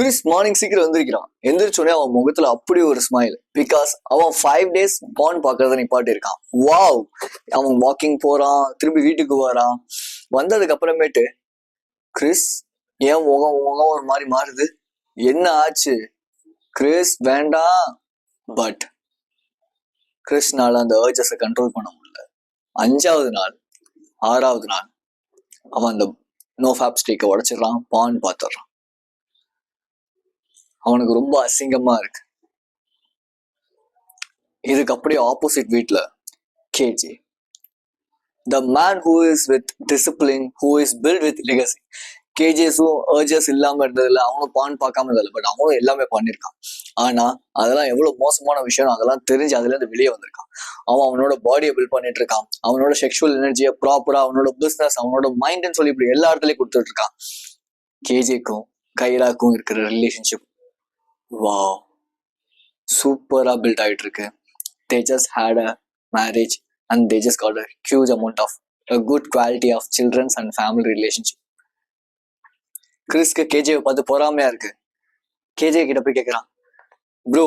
Chris morning சீக்கிரம் எந்திரிக்கிறான். எந்திரிச்சோடனே அவன் முகத்துல அப்படி ஒரு ஸ்மைல். பிகாஸ் அவன் 5 days பாண்ட் பாக்குறத நிப்பாட்டி இருக்கான். வாவ்! அவன் வாக்கிங் போறான், திரும்பி வீட்டுக்கு வரான். வந்ததுக்கு அப்புறமேட்டு கிறிஸ் ஏன் முகம் முகம் ஒரு மாதிரி மாறுது, என்ன ஆச்சு? கிறிஸ் வேண்டாம். பட் கிறிஸ்னால அந்த ஏர்ஜஸை கண்ட்ரோல் பண்ண முடியல. 5வது நாள் 6வது நாள் அவன் அந்த நோ ஃபேப் ஸ்டேக்கை உடைச்சிடறான், பான் பார்த்துடுறான். அவனுக்கு ரொம்ப அசிங்கமா இருக்கு. இதுக்கு அப்படியே ஆப்போசிட் வீட்ல KJ, the man who is with discipline, who is built with legacy. கேஜேஸும் ஏர்ஜஸ் இல்லாம இருந்ததில்ல, அவனும் பான் பார்க்காம இருந்ததில்ல, பட் அவனும் எல்லாமே பண்ணிருக்கான். ஆனா அதெல்லாம் எவ்வளவு மோசமான விஷயம் அதெல்லாம் தெரிஞ்சு அதுல இருந்து வெளியே வந்திருக்கான். அவனோட பாடியை பில்ட் பண்ணிட்டு இருக்கான், அவனோட செக்ஷுவல் எனர்ஜியை ப்ராப்பரா, அவனோட பிசினஸ், அவனோட மைண்ட்னு சொல்லி இப்படி எல்லா இடத்துலயும் கொடுத்துட்டு இருக்கான். கேஜேக்கும் கைராக்கும் இருக்கிற ரிலேஷன்ஷிப் வாவ், சூப்பரா பில்ட் ஆயிட்டு இருக்கு. They just had a marriage and they just got a huge amount of a good quality of children's and family relationship. கிறிஸ்க்கு கேஜேவை பார்த்து பொறாமையா இருக்கு. கேஜே கிட்ட போய் கேட்கிறான், ப்ரோ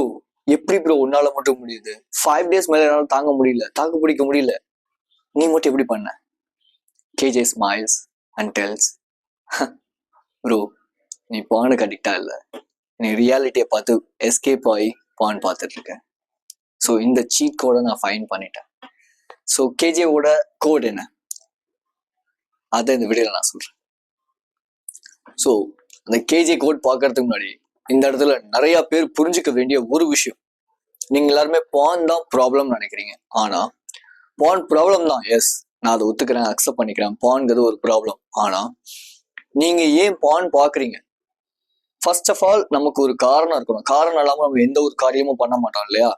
எப்படி ப்ரோ உன்னால மட்டும் முடியுது? 5 days மேல என்னால தாங்க முடியல, தாக்கு பிடிக்க முடியல, நீ மட்டும் எப்படி பண்ண? கேஜே ஸ்மைல்ஸ் அண்ட் டெல்ஸ், ப்ரோ நீ பானுக்கு அடிக்டா இல்ல, நீ ரியாலிட்டியை பார்த்து எஸ்கேப் ஆகி பான் பார்த்துட்டு இருக்க. ஸோ இந்த சீட் கோடை நான் ஃபைன் பண்ணிட்டேன். ஸோ கேஜேவோட கோட் என்ன, அதை இந்த வீடியோவில் நான் சொல்றேன். ஸோ அந்த கேஜே கோட் பார்க்கறதுக்கு முன்னாடி இந்த இடத்துல நிறைய பேர் புரிஞ்சுக்க வேண்டிய ஒரு விஷயம், நீங்க எல்லாருமே பான் தான் ப்ராப்ளம் நினைக்கிறீங்க. ஆனா பான் ப்ராப்ளம் தான், எஸ் நான் அதை ஒத்துக்கிறேன், அக்செப்ட் பண்ணிக்கிறேன், பான்ங்கிறது ஒரு ப்ராப்ளம். ஆனா நீங்க ஏன் பான் பார்க்குறீங்க? ஃபர்ஸ்ட் ஆஃப் ஆல் நமக்கு ஒரு காரணம் இருக்கணும். காரணம் இல்லாமல் நம்ம எந்த ஒரு காரியமும் பண்ண மாட்டோம் இல்லையா?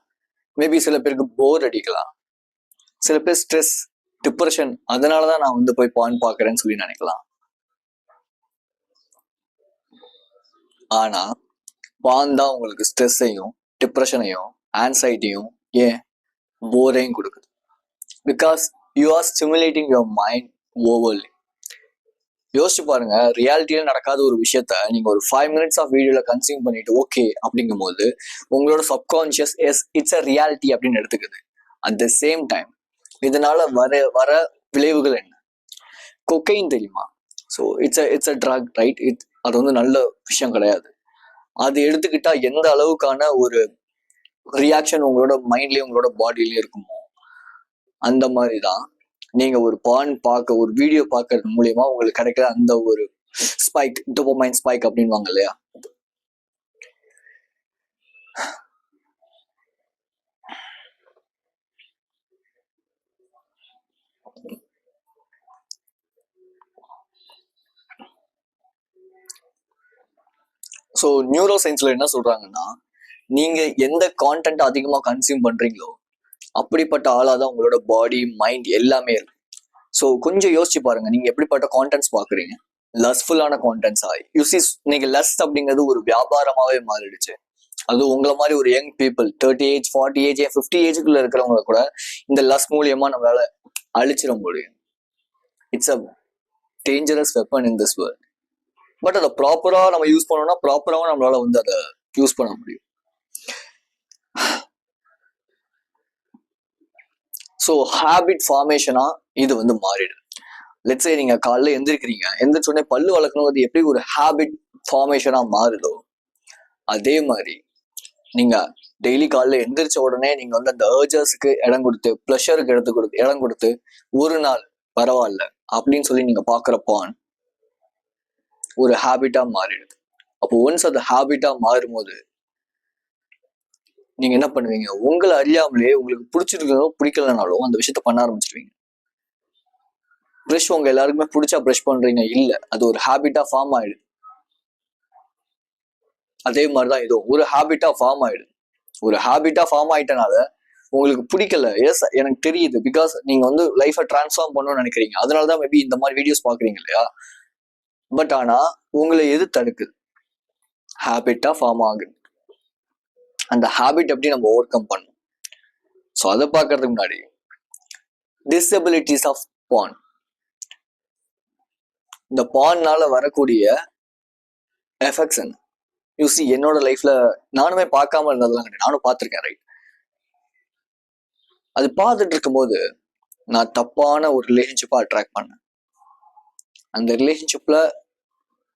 மேபி சில பேருக்கு போர் அடிக்கலாம், சில பேர் ஸ்ட்ரெஸ், டிப்ரெஷன், அதனாலதான் நான் வந்து போய் பான் பார்க்கறேன்னு சொல்லி நினைக்கலாம். ஆனா பான் தான் உங்களுக்கு ஸ்ட்ரெஸ்ஸையும் டிப்ரெஷனையும் ஆன்சைட்டியும் ஏன் போரையும் கொடுக்குது. Because you are stimulating your mind overly. யோசிச்சு பாருங்க, ரியாலிட்டியில நடக்காத ஒரு விஷயத்த நீங்க ஒரு 5 minutes ஆஃப் வீடியோல கன்சியூம் பண்ணிட்டு ஓகே அப்படிங்கும் போது உங்களோட subconscious S it's a reality அப்படின்னு எடுத்துக்குது. அட் த சேம் டைம் இதனால வர விளைவுகள் என்ன? கொக்கைன் தெரியுமா? So it's a drug, right? அது வந்து நல்ல விஷயம் கிடையாது. அது எடுத்துக்கிட்டா எந்த அளவுக்கான ஒரு ரியாக்ஷன் உங்களோட மைண்ட்லயும் உங்களோட பாடியிலயும் இருக்குமோ அந்த மாதிரிதான் நீங்க ஒரு பான் பார்க்க, ஒரு வீடியோ பார்க்கறது மூலியமா உங்களுக்கு கிடைக்கிற அந்த ஒரு ஸ்பைக், டோபமைன் ஸ்பைக் அப்படின்வாங்க இல்லையா? ஸோ நியூரோ சயின்ஸ்ல என்ன சொல்றாங்கன்னா, நீங்க எந்த கான்டென்ட் அதிகமா கன்சியூம் பண்றீங்களோ அப்படிப்பட்ட ஆளாதான் உங்களோட பாடி, மைண்ட் எல்லாமே இருக்கு. ஸோ கொஞ்சம் யோசிச்சு பாருங்க, நீங்க எப்படிப்பட்ட கான்டென்ட்ஸ் பாக்குறீங்க? லஸ்ஃபுல்லான கான்டென்ட்ஸா? யூசி நீங்க லஸ்ட் அப்படிங்கிறது ஒரு வியாபாரமாவே மாறிடுச்சு. அது உங்களை மாதிரி ஒரு யங் பீப்புள் 30 age 40 age 50 ஏஜுக்குள்ள இருக்கிறவங்க கூட இந்த லஸ்ட் மூலியமா நம்மளால அழிச்சிட முடியும். It's a dangerous weapon in this world. But அதை ப்ராப்பரா நம்ம யூஸ் பண்ணோம்னா ப்ராப்பராகவும் நம்மளால வந்து அதை யூஸ் பண்ண முடியும். ஸோ ஹேபிட் ஃபார்மேஷனா இது வந்து மாறிடும். லெட்ஸ் சே நீங்க காலைல எந்திரிக்கிறீங்க, எந்திரிச்சோடனே பல்லு வளர்க்கணும், எப்படி ஒரு ஹேபிட் ஃபார்மேஷனா மாறுதோ அதே மாதிரி நீங்க டெய்லி காலைல எந்திரிச்ச உடனே நீங்க வந்து அந்த ஏர்ஜஸ்க்கு இடம் கொடுத்து, ப்ளஷருக்கு இடம் கொடுத்து ஒரு நாள் பரவாயில்ல அப்படின்னு சொல்லி நீங்க பாக்குறப்பான் ஒரு ஹேபிட்டா மாறிடுது. அப்போ ஒன்ஸ் அது ஹேபிட்டா மாறும்போது நீங்க என்ன பண்ணுவீங்க? உங்களை அறியாமலே உங்களுக்கு பிடிச்சிருக்கோ பிடிக்கலனாலும் அந்த விஷயத்த பண்ண ஆரம்பிச்சிருவீங்க. ப்ரஷ் உங்க எல்லாருக்குமே பிடிச்சா ப்ரஷ் பண்றீங்க இல்ல, அது ஒரு ஹேபிட்டா ஃபார்ம் ஆயிடுது. அதே மாதிரிதான் இது ஒரு ஹேபிட்டா ஃபார்ம் ஆயிடுது. ஒரு ஹேபிட்டா ஃபார்ம் ஆயிட்டனால உங்களுக்கு பிடிக்கல, எஸ் எனக்கு தெரியுது, பிகாஸ் நீங்க வந்து லைஃபை டிரான்ஸ்ஃபார்ம் பண்ணணும்னு நினைக்கிறீங்க, அதனாலதான் மேபி இந்த மாதிரி வீடியோஸ் பாக்குறீங்க இல்லையா? பட் ஆனா உங்களை எது தடுக்குது? ஹேபிட்டா ஃபார்ம் ஆகுது. அந்த ஹேபிட் எப்படி நம்ம ஓவர் கம் பண்ணணும்? ஸோ அதை பார்க்கறதுக்கு முன்னாடி டிசபிலிட்டிஸ் ஆஃப் பான், இந்த பான்னால வரக்கூடிய எஃபெக்ட்ஸ் என்ன? யூசி என்னோட லைஃப்ல நானுமே பார்க்காம இருந்ததெல்லாம் கிடையாது, நானும் பார்த்துருக்கேன். ரைட், அது பார்த்துட்டு இருக்கும்போது நான் தப்பான ஒரு ரிலேஷன்ஷிப்பை அட்ராக்ட் பண்ணேன். அந்த ரிலேஷன்ஷிப்ல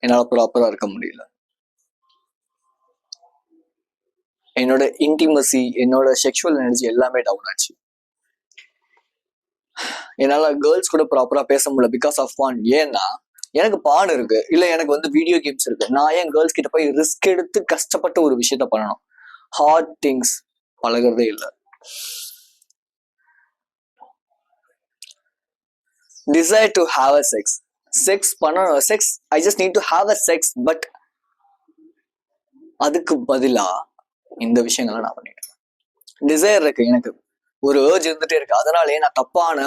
என்னால ப்ராப்பரா இருக்க முடியல. என்னோட இன்டிமசி, என்னோட செக்ஷுவல் எனர்ஜி எல்லாமே டவுன் ஆச்சு. என்னால கேர்ள்ஸ் கூட ப்ராப்பரா பேச முடியல பிகாஸ் ஆஃப் பான். ஏன்னா எனக்கு பான் இருக்கு, இல்ல எனக்கு வந்து வீடியோ கேம்ஸ் இருக்கு. நான் ஏன் கேர்ள்ஸ் கிட்ட போய் ரிஸ்க் எடுத்து கஷ்டப்பட்டு ஒரு விஷயத்த பண்ணணும்? ஹார்ட் திங்ஸ் பழகிறதே இல்லை. Desire to have a sex, sex பண்ணணும், sex I just need to have a sex. But அதுக்கு பதிலா இந்த விஷயங்களை நான் பண்ணிட்டேன். டிசைர் இருக்கு, எனக்கு ஒரு ஏர்ஜ் இருந்துட்டே இருக்கு, அதனாலே நான் தப்பான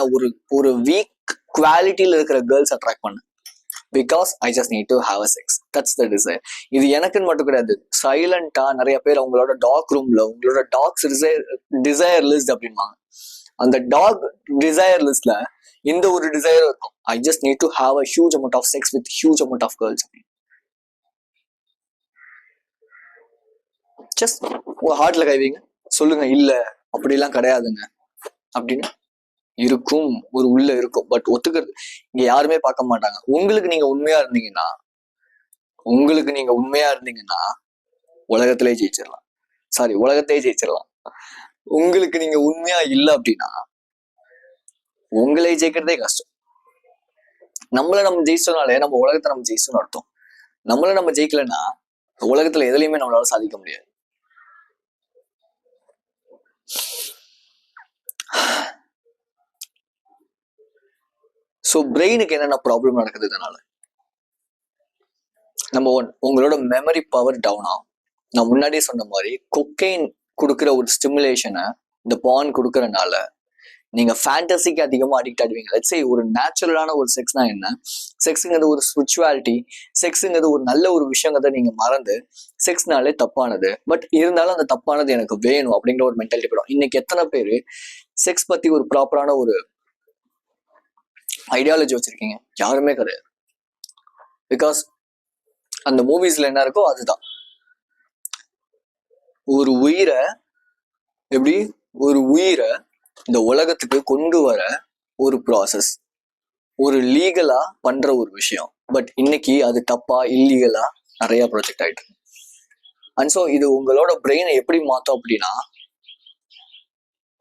ஒரு வீக் குவாலிட்டியில இருக்கிற கேர்ள்ஸ் அட்ராக்ட் பண்ணேன். Because I just need to have a sex, that's the desire. இது எனக்குன்னு மட்டும் கிடையாது, சைலண்டா நிறைய பேர் அவங்களோட டாக் ரூம்ல உங்களோட டாக்ஸ் டிசைர் லிஸ்ட் அப்படின்வாங்க. அந்த டாக் டிசைர் லிஸ்ட்ல இந்த ஒரு டிசைர் இருக்கும், I just need to have a huge amount of sex with huge amount of girls. Just உங்க ஹார்ட்ல கைவிங்க, சொல்லுங்க இல்ல அப்படிலாம் கிடையாதுங்க அப்படின்னு. இருக்கும், ஒரு உள்ள இருக்கும், பட் ஒத்துக்கிறது இங்க யாருமே பார்க்க மாட்டாங்க. உங்களுக்கு நீங்க உண்மையா இருந்தீங்கன்னா உலகத்திலே ஜெயிச்சிடலாம். சாரி, உலகத்தையே ஜெயிச்சிடலாம். உங்களுக்கு நீங்க உண்மையா இல்லை அப்படின்னா உங்களே ஜெயிக்கிறதே கஷ்டம். நம்ம ஜெயிச்சோம்னாலே நம்ம உலகத்தை நம்ம ஜெயிச்சோம்னு அர்த்தம். நம்ம ஜெயிக்கலன்னா உலகத்துல எதுலையுமே நம்மளால சாதிக்க முடியாது. ஸோ பிரெயினுக்கு என்னென்ன ப்ராப்ளம் நடக்குது இதனால? நம்பர் 1, உங்களோட மெமரி பவர் டவுன் ஆகும். நான் முன்னாடியே சொன்ன மாதிரி கொக்கைன் கொடுக்குற ஒரு ஸ்டிமுலேஷனை இந்த பான் கொடுக்கறனால நீங்க ஃபேண்டசிக்கு அதிகமா அடிக்ட் ஆடுவீங்க. லெட்ஸ் சே ஒரு நேச்சுரலான ஒரு செக்ஸ்னா என்ன, செக்ஸுங்கிறது ஒரு ஸ்பிரிச்சுவாலிட்டி, செக்ஸுங்கிறது ஒரு நல்ல ஒரு விஷயங்கிறத நீங்க மறந்து செக்ஸ்னாலே தப்பானது, பட் இருந்தாலும் அந்த தப்பானது எனக்கு வேணும் அப்படிங்கிற ஒரு மென்டாலிட்டி படம். இன்னைக்கு எத்தனை பேர் செக்ஸ் பத்தி ஒரு ப்ராப்பரான ஒரு ஐடியாலஜி வச்சிருக்கீங்க? யாருமே கிடையாது. பிகாஸ் அந்த மூவிஸ்ல என்ன இருக்கோ அதுதான். ஒரு உயிரை இந்த உலகத்துக்கு கொண்டு வர ஒரு ப்ராசஸ், ஒரு லீகலா பண்ற ஒரு விஷயம். பட் இன்னைக்கு அது தப்பா இல்லீகலா நிறைய ப்ராஜெக்ட் ஆயிட்டு. அண்ட் ஸோ இது உங்களோட பிரெயினை எப்படி மாத்தோம் அப்படின்னா,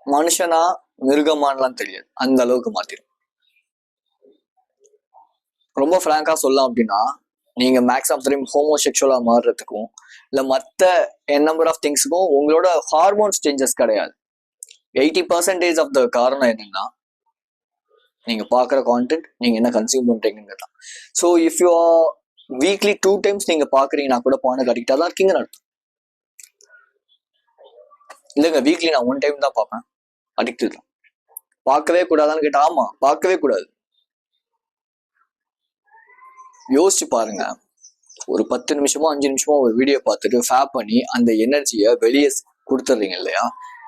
மனுஷனா மிருகமானலாம் தெரியாது, அந்த அளவுக்கு மாத்திரும். ரொம்ப ஃப்ராங்கா சொல்லலாம் அப்படின்னா, நீங்க மேக்ஸ் ஆஃப் டைம் ஹோமோசெக்சுவலா மாறுறதுக்கும் இல்ல மற்ற நம்பர் ஆஃப் திங்ஸுக்கும் உங்களோட ஹார்மோன்ஸ் சேஞ்சஸ் கிடையாது. 80% ஆஃப் த காரணம் என்னன்னா நீங்க பாக்குற கான்டென்ட், நீங்க என்ன கன்சியூம் பண்றீங்கிறது தான். So if you are weekly 2 times நீங்க பாக்குறீங்கன்னா கூட பானுக்கு அடிக்டா தான் இருக்கீங்கன்னு அர்த்தம். இல்லைங்க வீக்லி நான் 1 time தான் பார்ப்பேன், அடிக்ட் தான். பார்க்கவே கூடாதான்னு கேட்டா ஆமா, பார்க்கவே கூடாது. யோசிச்சு பாருங்க, ஒரு 10 நிமிஷமோ 5 நிமிஷமோ ஒரு வீடியோ பார்த்துட்டு ஃபேப் பண்ணி அந்த எனர்ஜியை வெளியே கொடுத்துட்றீங்க இல்லையா?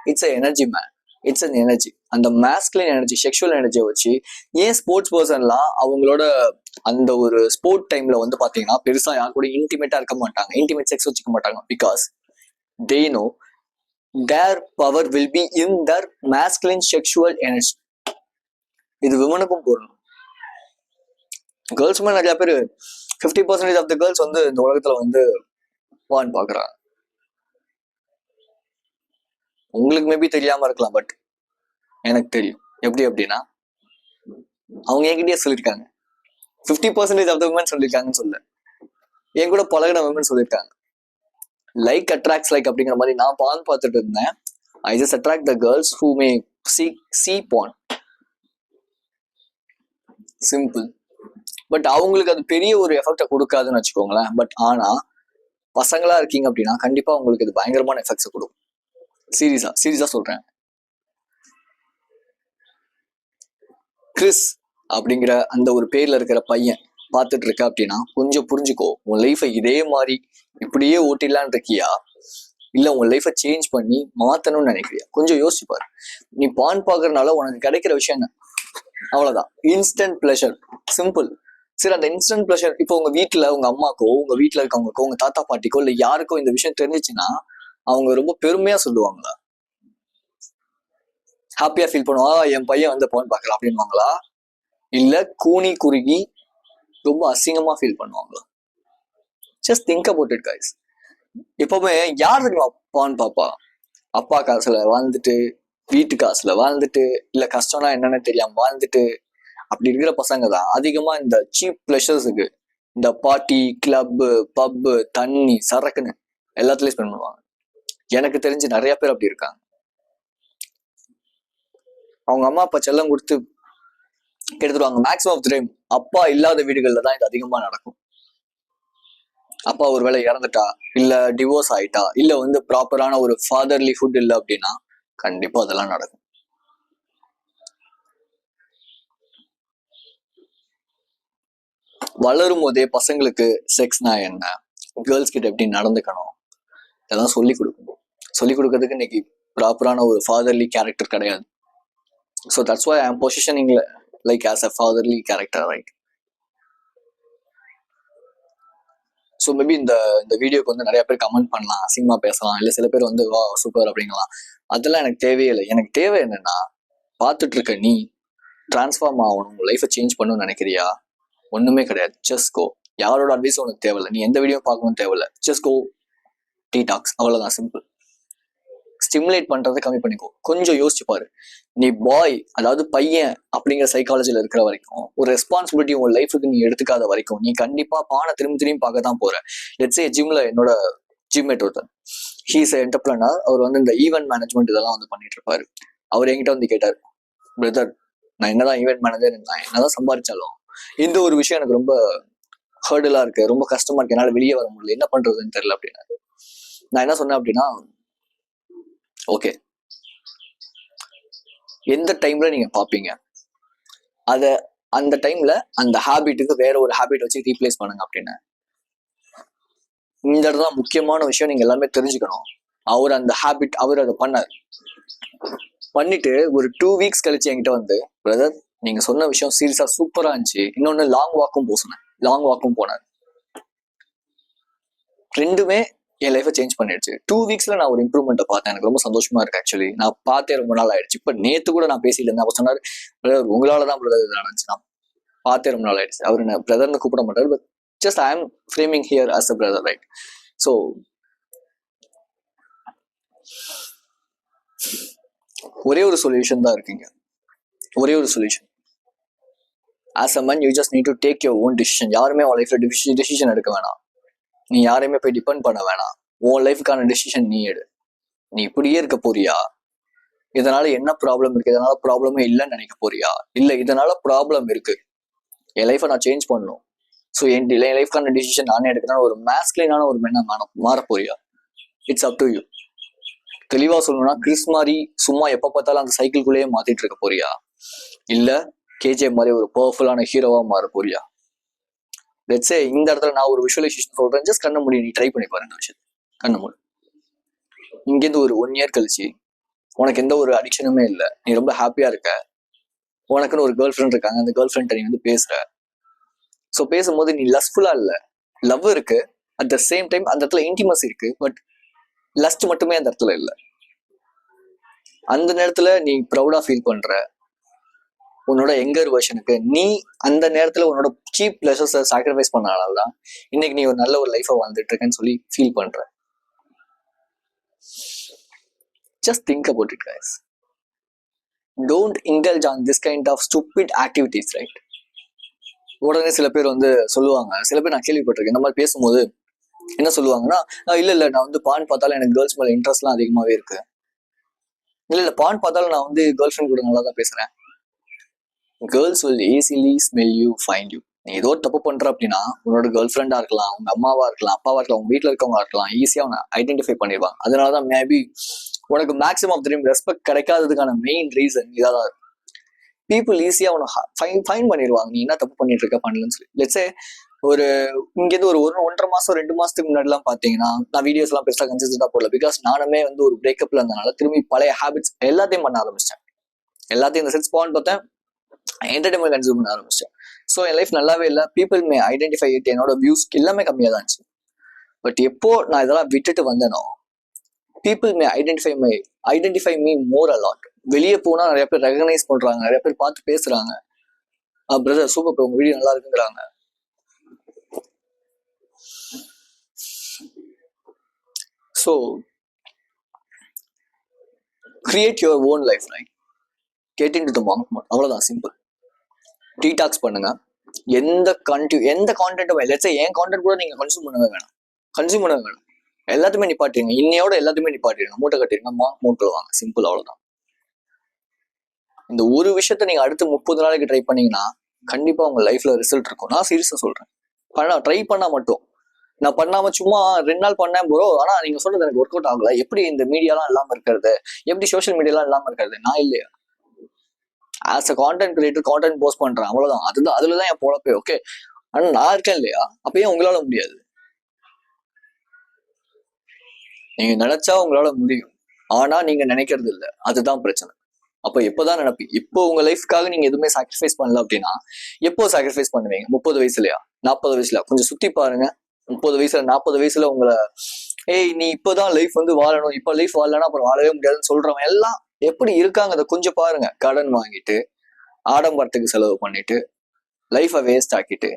It's a energy man, it's an energy. அந்த மாஸ்குலின் எனர்ஜி, செக்ஷுவல் எனர்ஜியை வச்சு ஏன் ஸ்போர்ட்ஸ் பர்சன்லாம் அவங்களோட அந்த ஒரு ஸ்போர்ட் டைம்ல வந்து பாத்தீங்கன்னா பெருசா யார் கூட இன்டிமேட்டா இருக்க மாட்டாங்க, இன்டிமேட் செக்ஸ் வச்சுக்க மாட்டாங்க. Because they know their power will be in their masculine sexual energy. இது விமனுக்கும் போறணும். கேர்ள்ஸுமே நிறைய பேர் 50% ஆஃப் த கேர்ள்ஸ் வந்து இந்த உலகத்துல வந்து பான் பாக்குறாங்க. உங்களுக்கு மேபி தெரியாம இருக்கலாம், பட் எனக்கு தெரியும். எப்படி அப்படின்னா, அவங்க என்கிட்டயே சொல்லியிருக்காங்க. 50% ஆஃப் த விமன் சொல்லியிருக்காங்கன்னு சொல்ல, என் கூட பழகின விமன் சொல்லியிருக்காங்க. லைக் அட்ராக்ட்ஸ் லைக் அப்படிங்கிற மாதிரி நான் பான் பார்த்துட்டு இருந்தேன். I just attract the girls who May see porn. Simple. But அவங்களுக்கு அது பெரிய ஒரு எஃபெக்டை கொடுக்காதுன்னு வச்சுக்கோங்களேன். பட் ஆனா பசங்களா இருக்கீங்க அப்படின்னா கண்டிப்பா உங்களுக்கு இது பயங்கரமான எஃபெக்ட்ஸை கொடுக்கும். சீரியஸா சொல்றேன். கிறிஸ் அப்படிங்கிற அந்த ஒரு பேர்ல இருக்கிற பையன் பார்த்துட்டு இருக்க அப்படின்னா கொஞ்சம் புரிஞ்சுக்கோ, உன் லைஃபை இதே மாதிரி இப்படியே ஓட்டிடலான் இருக்கியா, இல்ல உன் லைஃபை சேஞ்ச் பண்ணி மாத்தணும்னு நினைக்கிறியா? கொஞ்சம் யோசிச்சு பாரு. நீ பான் பாக்குறதுனால உனக்கு கிடைக்கிற விஷயம் என்ன? அவ்வளவுதான், இன்ஸ்டன்ட் பிளஷர், சிம்பிள். சரி, அந்த இன்ஸ்டன்ட் ப்ளஷர் இப்போ உங்க வீட்டுல உங்க அம்மாக்கோ, உங்க வீட்டுல இருக்கவங்களுக்கோ, உங்க தாத்தா பாட்டிக்கோ இல்ல யாருக்கோ இந்த விஷயம் தெரிஞ்சிச்சுன்னா அவங்க ரொம்ப பெருமையா சொல்லுவாங்களா? ஹாப்பியா ஃபீல் பண்ணுவா, என் பையன் வந்து பவன் பார்க்கலாம் அப்படின்வாங்களா? இல்ல கூனி குறுகி ரொம்ப அசிங்கமா ஃபீல் பண்ணுவாங்களா? Just think about it guys. எப்பவுமே யார் தெரியுமா பவன் பாப்பா? அப்பா காசுல வாழ்ந்துட்டு, வீட்டு காசுல வாழ்ந்துட்டு, இல்ல கஷ்டம்னா என்னன்னு தெரியாம வாழ்ந்துட்டு, அப்படி இருக்கிற பசங்க தான் அதிகமா இந்த சீப் பிளஷர்ஸுக்கு, இந்த பார்ட்டி, கிளப்பு, பப்பு, தண்ணி, சரக்குன்னு எல்லாத்துலயும் ஸ்பெண்ட் பண்ணுவாங்க. எனக்கு தெரிஞ்சு நிறைய பேர் அப்படி இருக்காங்க. அவங்க அம்மா அப்பா செல்லம் கொடுத்து கெடுத்துருவாங்க. மேக்ஸிமம் ஆஃப் த டைம் அப்பா இல்லாத வீடுகள்ல தான் இது அதிகமா நடக்கும். அப்பா ஒருவேளை இறந்துட்டா, இல்ல டிவோர்ஸ் ஆயிட்டா, இல்ல வந்து ப்ராப்பரான ஒரு ஃபாதர்லி ஃபுட் இல்லை அப்படின்னா கண்டிப்பா அதெல்லாம் நடக்கும். வளரும் போதே பசங்களுக்கு செக்ஸ்னா என்ன, கேர்ள்ஸ் கிட்ட எப்படி நடந்துக்கணும், இதெல்லாம் சொல்லி கொடுக்கணும். சொல்லி கொடுக்கறதுக்கு இன்னைக்கு ப்ராப்பரான ஒரு ஃபாதர்லி கேரக்டர் கிடையாது. ஸோ தட்ஸ் வை ஐ ஆம் positioning like as a fatherly character, right? So maybe இந்த வீடியோக்கு வந்து நிறைய பேர் கமெண்ட் பண்ணலாம், அசிங்கமா பேசலாம், இல்லை சில பேர் வந்து வா சூப்பர் அப்படிங்கலாம். அதெல்லாம் எனக்கு தேவையே இல்லை. எனக்கு தேவை என்னன்னா, பார்த்துட்டு இருக்க நீ டிரான்ஸ்ஃபார்ம் ஆகணும், லைஃபை சேஞ்ச் பண்ணணும்னு நினைக்கிறியா? ஒண்ணுமே கிடையாது. Just go. யாரோட அட்வைஸ் உனக்கு தேவையில்லை, நீ எந்த வீடியோ பார்க்கணும்னு தேவையில்லை. ஜஸ்ட் கோ டீடாக்ஸ், அவ்வளவுதான், சிம்பிள். ஸ்டிமுலேட் பண்றதை கம்மி பண்ணிக்கோ. கொஞ்சம் யோசிச்சு பாரு. நீ பாய், அதாவது பையன் அப்படிங்கிற சைக்காலஜில இருக்கிற வரைக்கும் ஒரு ரெஸ்பான்சிபிலிட்டி உன் லைஃபுக்கு நீ எடுத்துக்காத வரைக்கும் நீ கண்டிப்பா பானை திரும்பி பார்க்க தான் போற. லெட்ஸே ஜிம்ல என்னோட ஜிம்மேட் ஒருத்தர், ஹீஸ் என்டர்பிரனர். அவர் வந்து இந்த ஈவென்ட் மேனேஜ்மெண்ட் இதெல்லாம் வந்து பண்ணிட்டு இருப்பாரு. அவர் என்கிட்ட வந்து கேட்டார், பிரதர் நான் என்னதான் ஈவென்ட் மேனேஜர், நான் என்னதான் சம்பாதிச்சாலும் இந்த ஒரு விஷயம் எனக்கு ரொம்ப ஹர்டலா இருக்கு, ரொம்ப கஷ்டமா இருக்கு, என்னால வெளியே வர முடியல, என்ன பண்றதுன்னு தெரியல அப்படின்னாரு. நான் என்ன சொன்னேன் அப்படின்னா, ஓகே, எந்த டைம்ல நீங்க பாப்பீங்க அத, அந்த டைம்ல அந்த ஹேபிட்டுக்கு வேற ஒரு ஹேபிட் வச்சு ரீப்ளேஸ் பண்ணுங்க அப்படின்னு. இந்த இடத்துல முக்கியமான விஷயம் நீங்க எல்லாமே தெரிஞ்சுக்கணும். அவர் அந்த ஹேபிட் அவர் அதை பண்ணார். பண்ணிட்டு ஒரு 2 வீக்ஸ் கழிச்சு என்கிட்ட வந்து, பிரதர் நீங்க சொன்ன விஷயம் சீரியஸா சூப்பரா இருந்துச்சு, இன்னொன்னு லாங் வாக்கும் போனேன். லாங் வாக்கும் போனார். ரெண்டுமே என் லைஃபை சேஞ்ச் பண்ணிடுச்சு. 2 வீக்ஸ்ல நான் ஒரு இம்ப்ரூவ்மெண்ட்டை பார்த்தேன். எனக்கு ரொம்ப சந்தோஷமா இருக்கு. ஆக்சுவலி நான் பார்த்தே ரொம்ப நாள் ஆயிடுச்சு. இப்ப நேத்து கூட நான் பேசிட்டு இருந்தேன். அவர் சொன்னாரு, பிரதர் உங்களாலதான் பிரதர் நினைச்சு, நான் பார்த்தே ரொம்ப நாள் ஆயிடுச்சு. அவர் என்ன பிரதர்னு கூப்பிட மாட்டாரு, but just I am framing here as a brother, right? So ஒரே ஒரு சொல்யூஷன் தான் இருக்குங்க, ஒரே ஒரு solution. As a man you just need to take your own decision. யாருமே உன் லைஃப்ல டிசிஷன் எடுக்க வேணாம். நீ யாரையுமே போய் டிபெண்ட் பண்ண வேணாம். உன் லைஃபுக்கான டிசிஷன் நீ எடு. நீ இப்படியே இருக்க போறியா, இதனால என்ன ப்ராப்ளம் இருக்கு, இதனால ப்ராப்ளமே இல்லைன்னு நினைக்க போறியா, இல்ல இதனால ப்ராப்ளம் இருக்கு, என் லைஃபை நான் சேஞ்ச் பண்ணணும், ஸோ என் லைஃப்கான டிசிஷன் நானே எடுக்கிறேன், ஒரு மேஸ்குலைனான ஒரு மென்னா மாற போறியா? It's up to you. தெளிவா சொல்லணும்னா, கிறிஸ் மாதிரி சும்மா எப்ப பார்த்தாலும் அந்த சைக்கிள்குள்ளேயே மாத்திட்டு இருக்க போறியா, இல்ல கேஜே மாதிரி ஒரு பவர்ஃபுல்லான ஹீரோவா மாற போறியா? லெட்ஸே இந்த இடத்துல நான் ஒரு விஷுவலைசேஷன் சொல்றேன், ஜஸ்ட் கண்ண முடியும், நீ ட்ரை பண்ணி பாரு இந்த விஷயத்தை. கண்ண மூடு. இங்கேருந்து ஒரு 1 இயர் கழிச்சு உனக்கு எந்த ஒரு அடிக்ஷனுமே இல்லை, நீ ரொம்ப ஹாப்பியா இருக்க, உனக்குன்னு ஒரு கேர்ள் ஃப்ரெண்ட் இருக்காங்க, அந்த கேர்ள் ஃப்ரெண்ட் நீ வந்து பேசுற. ஸோ பேசும்போது நீ லஸ்ட்ஃபுல்லா இல்லை, லவ் இருக்கு, அட் த சேம் டைம் அந்த இடத்துல இன்டிமசி இருக்கு, பட் லஸ்ட் மட்டுமே அந்த இடத்துல இல்லை. அந்த நேரத்துல நீ ப்ரௌடா ஃபீல் பண்ற உன்னோட எங்கர் வெர்ஷனுக்கு. நீ அந்த நேரத்துல உன்னோட சீப் பிளஷர்ஸை சாக்ரிஃபைஸ் பண்ணால்தான் இன்னைக்கு நீ ஒரு நல்ல ஒரு லைஃபை வாழ்ந்துட்டு இருக்கேன்னு சொல்லி ஃபீல் பண்ற. Just think about it guys. Don't indulge on this kind of stupid activities, right? உடனே சில பேர் வந்து சொல்லுவாங்க, சில பேர் நான் கேள்விப்பட்டிருக்கேன், இந்த மாதிரி பேசும்போது என்ன சொல்லுவாங்கன்னா, இல்ல நான் வந்து பான் பார்த்தாலும் எனக்கு கேர்ள்ஸ் மேல இன்ட்ரெஸ்ட்லாம் அதிகமாவே இருக்கு, இல்ல பான் பார்த்தாலும் நான் வந்து கேர்ள் ஃப்ரெண்ட் கூட நல்லா தான் பேசுறேன். Girls will easily smell you, find you. நீ ஏதோ தப்பு பண்ற அப்படின்னா உன்னோட கேர்ள் ஃப்ரெண்டா இருக்கலாம், உங்க அம்மாவா இருக்கலாம், அப்பாவா இருக்கலாம், உங்க வீட்டுல இருக்கவங்க இருக்கலாம், ஈஸியா உன்னை ஐடென்டிஃபை பண்ணிடுவாங்க. அதனாலதான் மேபி உனக்கு maximum of the time respect கிடைக்காததுக்கான மெயின் ரீசன் இதான். பீப்புள் ஈஸியா உன ஃபைன் பண்ணிடுவாங்க, நீ என்ன தப்பு பண்ணிட்டு இருக்க பண்ணலன்னு சொல்லி. லெட்ஸே ஒரு இங்கேருந்து ஒரு 1.5 மாசம் 2 மாசத்துக்கு முன்னாடி எல்லாம் பாத்தீங்கன்னா, நான் வீடியோஸ் எல்லாம் பெருசா கன்சிஸ்டன்டா போடல. பிகாஸ் நானுமே வந்து ஒரு பிரேக்கப்ல இருந்தனால திரும்பி பழைய ஹேபிட்ஸ் எல்லாத்தையும் பண்ண ஆரம்பிச்சேன். எல்லாத்தையும் இந்த சென்ஸ் பாயிண்ட் பார்த்தேன், என்டர்டைன்மெண்ட் கன்சியூம் பண்ண ஆரம்பிச்சேன். ஸோ என் லைஃப் நல்லாவே இல்லை. People may identify it. என்னோட வியூஸ் எல்லாமே கம்மியாக தான் இருந்துச்சு. பட் எப்போ நான் இதெல்லாம் விட்டுட்டு வந்தேனோ, people may identify me more a lot. வெளியே போனா நிறைய பேர் ரெகனைஸ் பண்றாங்க, நிறைய பேர் பார்த்து பேசுறாங்க, பிரதர் சூப்பர் ப்ரோ, உங்க வீடியோ நல்லா இருக்குங்கிறாங்க. So create your own life, right? Get into the monk mode. அவ்வளோதான், சிம்பிள். டீடாக்ஸ் பண்ணுங்க. எந்த கான்டென்ட்டும் லெட்ஸ் சே என் கான்டென்ட் கூட நீங்க கன்சியூம் பண்ணவே வேணாம். எல்லாத்தையுமே நிப்பாட்டிடுங்க. இன்னையோட எல்லாத்தையுமே நிப்பாட்டிடுங்க, மூட்டை கட்டிடுங்க, மாங்க் மோட்ல வாங்க. சிம்பிள், அவ்வளவுதான். இந்த ஒரு விஷயத்த நீங்க அடுத்து 30 நாளைக்கு ட்ரை பண்ணீங்கன்னா கண்டிப்பா உங்க லைஃப்ல ரிசல்ட் இருக்கும். நான் சீரியஸா சொல்றேன். ட்ரை பண்ணா மட்டும். நான் பண்ணாம சும்மா 2 நாள் பண்ணேன் ப்ரோ, ஆனா நீங்க சொல்றது எனக்கு ஒர்க் அவுட் ஆகல. எப்படி இந்த மீடியாலாம் இல்லாம இருக்கிறது, எப்படி சோஷியல் மீடியாலாம் இல்லாம இருக்கிறது? நான் இல்லையா? As a content creator content post பண்றேன், அவ்வளவுதான். அதுலதான் என் பொழப்பே. ஓகே, ஆனா நான் இருக்கேன் இல்லையா? அப்பயும் உங்களால முடியாது. நீங்க நினைச்சா உங்களால முடியும், ஆனா நீங்க நினைக்கிறது இல்லை, அதுதான் பிரச்சனை. அப்ப எப்பதான் நினைப்பீங்க? இப்போ உங்க லைஃப்காக நீங்க எதுவுமே சாக்ரிஃபைஸ் பண்ணல அப்படின்னா எப்போ சாக்ரிஃபைஸ் பண்ணுவீங்க? 30 வயசுலயா, 40 வயசுல? கொஞ்சம் சுத்தி பாருங்க. 30 வயசுல 40 வயசுல உங்களை நீ இப்பதான் லைஃப் வாழணும், இப்ப லைஃப் வாழலன்னா அப்புறம் வாழவே முடியாதுன்னு சொல்றவங்க எல்லாம் எப்படி இருக்காங்க அதை கொஞ்சம் பாருங்க. கடன் வாங்கிட்டு, ஆடம்பரத்துக்கு செலவு பண்ணிட்டு, லைஃபை வேஸ்ட் ஆக்கிட்டு.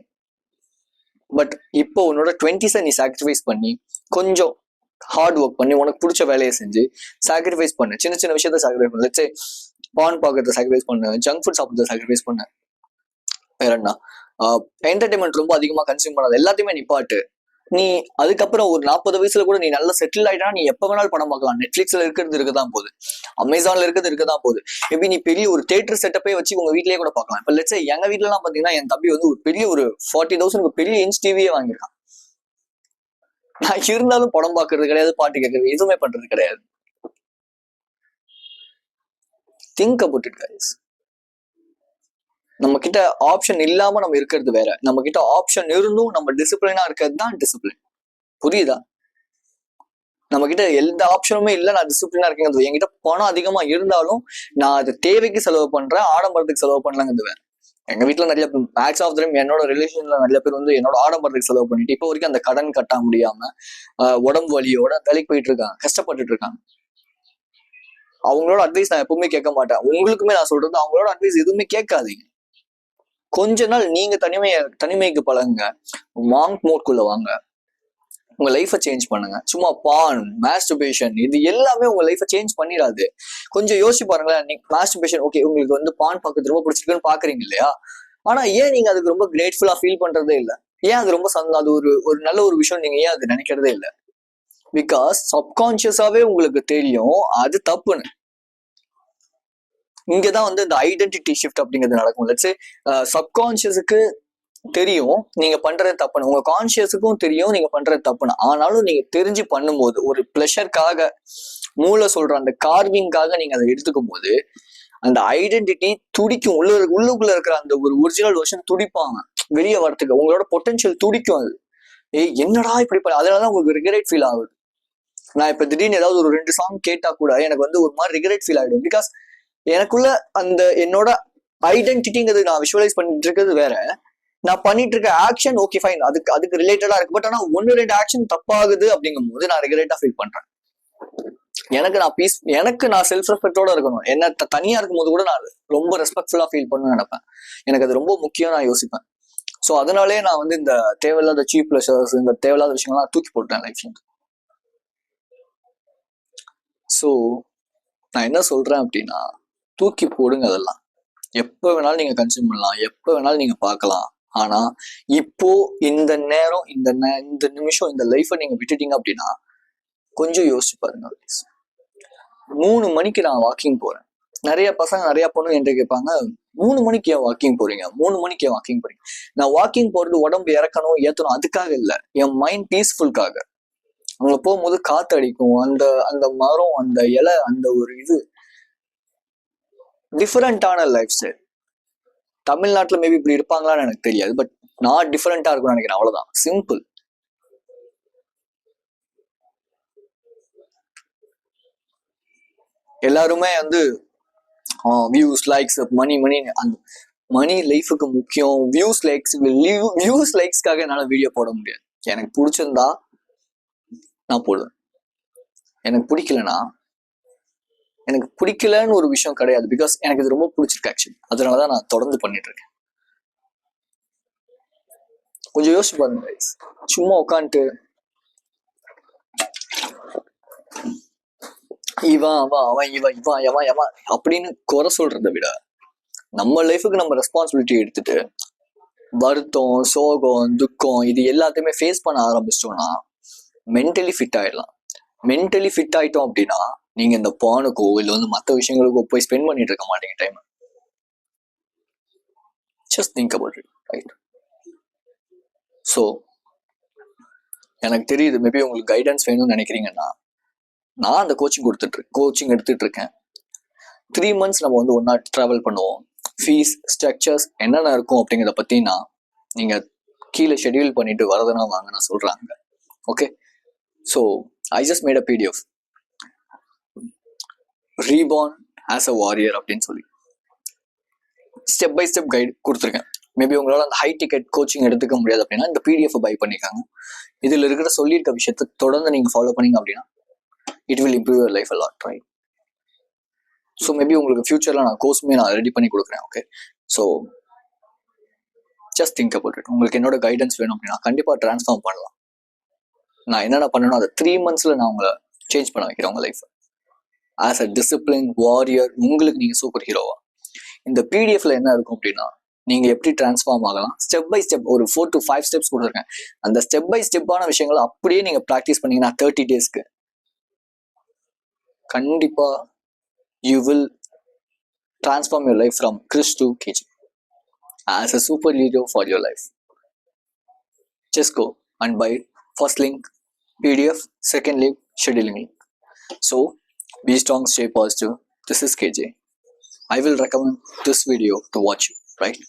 பட் இப்போ உன்னோட 20s நீ சாக்ரிஃபைஸ் பண்ணி கொஞ்சம் ஹார்ட் ஒர்க் பண்ணி உனக்கு பிடிச்ச வேலையை செஞ்சு சாக்ரிஃபைஸ் பண்ணு. சின்ன சின்ன விஷயத்த சாக்ரிஃபைஸ் பண்ணு. லெட்ஸ் சே பான் பார்க்கறத சாக்ரிஃபைஸ் பண்ணு, ஜங்க் ஃபுட் சாப்பிட்றத சாக்ரிஃபைஸ் பண்ணு. வேற என்ன, என்டர்டைன்மெண்ட் ரொம்ப அதிகமா கன்சியூம் பண்ணாது, எல்லாத்தையுமே நிப்பாட்டு. நீ அதுக்கப்புறம் ஒரு 40 வயசுல கூட நீ நல்லா செட்டில் ஆயிட்டா நீ எப்ப வேணாலும் படம் பார்க்கலாம். நெட்ஃபிளிக்ஸ்ல இருக்கிறது இருக்கதான் போகுது, அமேசான்ல இருக்கிறது இருக்கதான் போகுது. எப்படி நீ பெரிய ஒரு தியேட்டர் செட்டப்பே வச்சு உங்க வீட்லயே கூட பார்க்கலாம். இப்ப லெட்ஸ் சே எங்க வீட்டுல எல்லாம் பாத்தீங்கன்னா என் தம்பி ஒரு பெரிய ஒரு 40,000 பெரிய இன்ச் டிவியே வாங்கியிருக்கான். நான் இருந்தாலும் படம் பார்க்கறது கிடையாது, பாட்டு கேட்கறது எதுவுமே பண்றது கிடையாது. Think about it guys. நம்ம கிட்ட ஆப்ஷன் இல்லாம நம்ம இருக்கிறது வேற, நம்ம கிட்ட ஆப்ஷன் இருந்தும் நம்ம டிசிப்ளினா இருக்கிறது தான் டிசிப்ளின். புரியுதா? நம்ம கிட்ட எந்த ஆப்ஷனுமே இல்லை, நான் டிசிப்ளினா இருக்கேங்கிறது. என்கிட்ட பணம் அதிகமா இருந்தாலும் நான் அது தேவைக்கு செலவு பண்றேன், ஆடம்பரத்துக்கு செலவு பண்ணலங்கிறது வேற. எங்க வீட்டுல நிறைய மேக்ஸ் ஆஃப் தரம் என்னோட ரிலேஷன்ல நிறைய பேர் என்னோட ஆடம்பரத்துக்கு செலவு பண்ணிட்டு இப்போ வரைக்கும் அந்த கடன் கட்ட முடியாம உடம்பு வலியோட வேலைக்கு போயிட்டு இருக்காங்க, கஷ்டப்பட்டுட்டு இருக்காங்க. அவங்களோட அட்வைஸ் நான் எப்பவுமே கேட்க மாட்டேன். உங்களுக்குமே நான் சொல்றது, அவங்களோட அட்வைஸ் எதுவுமே கேட்காதீங்க. கொஞ்ச நாள் நீங்க தனிமைக்கு பழகுங்க, மாங்க் மோட்குள்ள வாங்க, உங்க லைஃபை சேஞ்ச் பண்ணுங்க. சும்மா பான், மாஸ்டர்பேஷன் இது எல்லாமே உங்க லைஃபை சேஞ்ச் பண்ணிடாது. கொஞ்சம் யோசிச்சு பாருங்களேன். மாஸ்டர்பேஷன் ஓகே, உங்களுக்கு பான் பார்க்கறது ரொம்ப பிடிச்சிருக்குன்னு பாக்குறீங்க இல்லையா? ஆனா ஏன் நீங்க அதுக்கு ரொம்ப கிரேட்ஃபுல்லா ஃபீல் பண்றதே இல்லை? ஏன் அது ரொம்ப அது ஒரு நல்ல ஒரு விஷயம் நீங்க ஏன் அது நினைக்கிறதே இல்லை? பிகாஸ் சப்கான்சியஸாவே உங்களுக்கு தெரியும் அது தப்புன்னு. இங்கதான் இந்த ஐடென்டிட்டி ஷிஃப்ட் அப்படிங்கிறது நடக்கும். லெட்ஸ் சே சப்கான்சியஸுக்கு தெரியும் நீங்க பண்றது தப்புன்னு, உங்க கான்சியஸுக்கும் தெரியும் நீங்க பண்றது தப்புன்னு. ஆனாலும் நீங்க தெரிஞ்சு பண்ணும்போது, ஒரு பிளஷருக்காக, மூளை சொல்ற அந்த கார்விங்காக நீங்க அதை எடுத்துக்கும் போது அந்த ஐடென்டிட்டி துடிக்கும். உள்ளுக்குள்ள இருக்கிற அந்த ஒரு ஒரிஜினல் வெர்ஷன் துடிப்பாங்க வெளியே வரத்துக்கு. உங்களோட பொட்டன்ஷியல் துடிக்கும். அது என்னடா இப்படி அதனாலதான் உங்களுக்கு ரிகரெட் ஃபீல் ஆகுது. நான் இப்ப திடீர்னு ஏதாவது ஒரு 2 சாங் கேட்டா கூட எனக்கு ஒரு மாதிரி ரிகரெட் ஃபீல் ஆயிடும். பிகாஸ் எனக்குள்ள அந்த என்னோட ஐடென்டிட்டிங்கிறது நான் விஷுவலைஸ் பண்ணிட்டு இருக்கிறது வேற, நான் பண்ணிட்டு இருக்க ஆக்ஷன் ஓகே ஃபைன் அதுக்கு ரிலேட்டடா இருக்கு. பட் ஆனா 1-2 ஆக்ஷன் தப்பாகுது அப்படிங்கும் போது நான் ரிகரெட்டா ஃபீல் பண்றேன். எனக்கு நான் செல்ஃப் ரெஸ்பெக்டோட இருக்கணும். என்ன தனியா இருக்கும் போது கூட நான் ரொம்ப ரெஸ்பெக்ட்ஃபுல்லா ஃபீல் பண்ணு நினைப்பேன். எனக்கு அது ரொம்ப முக்கியம், நான் யோசிப்பேன். ஸோ அதனாலே நான் இந்த தேவையில்லாத சீப் பிளஷர்ஸ், இந்த தேவையில்லாத விஷயங்கள்லாம் தூக்கி போட்டேன் லைஃப்ல. ஸோ நான் என்ன சொல்றேன் அப்படின்னா, தூக்கி போடுங்க. அதெல்லாம் எப்ப வேணாலும் நீங்க கன்சியூம் பண்ணலாம், எப்ப வேணாலும் நீங்க பார்க்கலாம். ஆனா இப்போ இந்த நேரம், இந்த நிமிஷம், இந்த லைஃபை நீங்க விட்டுட்டீங்க அப்படின்னா கொஞ்சம் யோசிச்சு பாருங்க. 3 மணிக்கு நான் வாக்கிங் போறேன். நிறைய பசங்க நிறைய பொண்ணு என்கிட்ட கேட்பாங்க, 3 மணிக்கு ஏன் வாக்கிங் போறீங்க, 3 மணிக்கு ஏன் வாக்கிங் போறீங்க? நான் வாக்கிங் போறது உடம்பு இறக்கணும் ஏத்தணும் அதுக்காக இல்லை, என் மைண்ட் பீஸ்ஃபுல்காக. அங்க போகும்போது காத்து அடிக்கும், அந்த மரம், அந்த இலை, அந்த ஒரு இது டிஃபரெண்டான லைஃப் ஸ்டைல். தமிழ்நாட்டுல மேபி இப்படி இருப்பாங்களான்னு எனக்கு தெரியாது, பட் நான் டிஃபரெண்டா இருக்கும்னு நினைக்கிறேன். அவ்வளவுதான், சிம்பிள். எல்லாருமே வியூஸ், லைக்ஸ், மணி அந்த மணி லைஃபுக்கு முக்கியம், வியூஸ் லைக்ஸ்க்காக என்னால் வீடியோ போட முடியாது. எனக்கு பிடிச்சிருந்தா நான் போடுவேன், எனக்கு பிடிக்கலன்னா எனக்கு பிடிக்கலன்னு ஒரு விஷயம் கிடையாது. பிகாஸ் எனக்கு இது ரொம்ப பிடிச்சிருக்கு ஆக்சுவலி, அதனாலதான் நான் தொடர்ந்து பண்ணிட்டு இருக்கேன். கொஞ்சம் யோசிச்சு பாருங்க, சும்மா உட்காந்துட்டு இவன் அவன் அவன் இவன் இவன் எவன் எவன் அப்படின்னு குறை சொல்றதை விட நம்ம லைஃபுக்கு நம்ம ரெஸ்பான்சிபிலிட்டி எடுத்துட்டு வருத்தம், சோகம், துக்கம் இது எல்லாத்தையுமே ஃபேஸ் பண்ண ஆரம்பிச்சிட்டோம்னா மென்டலி ஃபிட் ஆயிடலாம். மென்டலி ஃபிட் ஆயிட்டோம் அப்படின்னா நீங்க இந்த பானுக்கோ இல்லை மற்ற விஷயங்களுக்கோ போய் ஸ்பெண்ட் பண்ணிட்டு இருக்க மாட்டீங்க time. Just think about it, right? So எனக்கு தெரியுது, மேபி உங்களுக்கு கைடன்ஸ் வேணும்னு நினைக்கிறீங்கன்னா நான் அந்த கோச்சிங் எடுத்துட்டு இருக்கேன். 3 months நம்ம ஒன்னா ட்ராவல் பண்ணுவோம். ஃபீஸ் ஸ்ட்ரக்சர்ஸ் என்னென்ன இருக்கும் அப்படிங்கிறத பத்தி நீங்க கீழே ஷெட்யூல் பண்ணிட்டு வரதுனா வாங்க, நான் சொல்றாங்க. Okay, so I just made a PDF reborn as a warrior அப்படின்னு சொல்லி ஸ்டெப் பை ஸ்டெப் கைடு கொடுத்துருக்கேன். மேபி உங்களால் அந்த ஹை டிக்கெட் கோச்சிங் எடுத்துக்க முடியாது அப்படின்னா இந்த PDF பை பண்ணிக்காங்க. இதில் இருக்கிற சொல்லியிருக்க விஷயத்தை தொடர்ந்து நீங்கள் ஃபாலோ பண்ணீங்க அப்படின்னா it will improve your life a lot, right? So maybe உங்களுக்கு ஃபியூச்சரில் நான் கோர்ஸுமே நான் ரெடி பண்ணி கொடுக்குறேன். Okay, so just think about it. உங்களுக்கு என்னோட கைடன்ஸ் வேணும் அப்படின்னா கண்டிப்பாக ட்ரான்ஸ்ஃபார்ம் பண்ணலாம். நான் என்னென்ன பண்ணணும் அதை 3 months நான் உங்களை சேஞ்ச் பண்ண வைக்கிறேன் உங்கள் life as a discipline warrior. உங்களுக்கு நீங்கள் சூப்பர் ஹீரோவா. இந்த PDFல என்ன இருக்கும் அப்படின்னா நீங்க எப்படி டிரான்ஸ்ஃபார்ம் ஆகலாம் ஸ்டெப் பை ஸ்டெப் ஒரு 4 to 5 ஸ்டெப்ஸ் கொடுத்துருக்கேன். அந்த ஸ்டெப் பை ஸ்டெப்பான விஷயங்களை அப்படியே நீங்க ப்ராக்டிஸ் பண்ணீங்கன்னா 30 daysக்கு கண்டிப்பா you will transform your life from Chris to KG as a superhero for your life. Just go and buy first link PDF, second link scheduling link. So be strong, stay positive. This is KJ. I will recommend this video to watch you, right?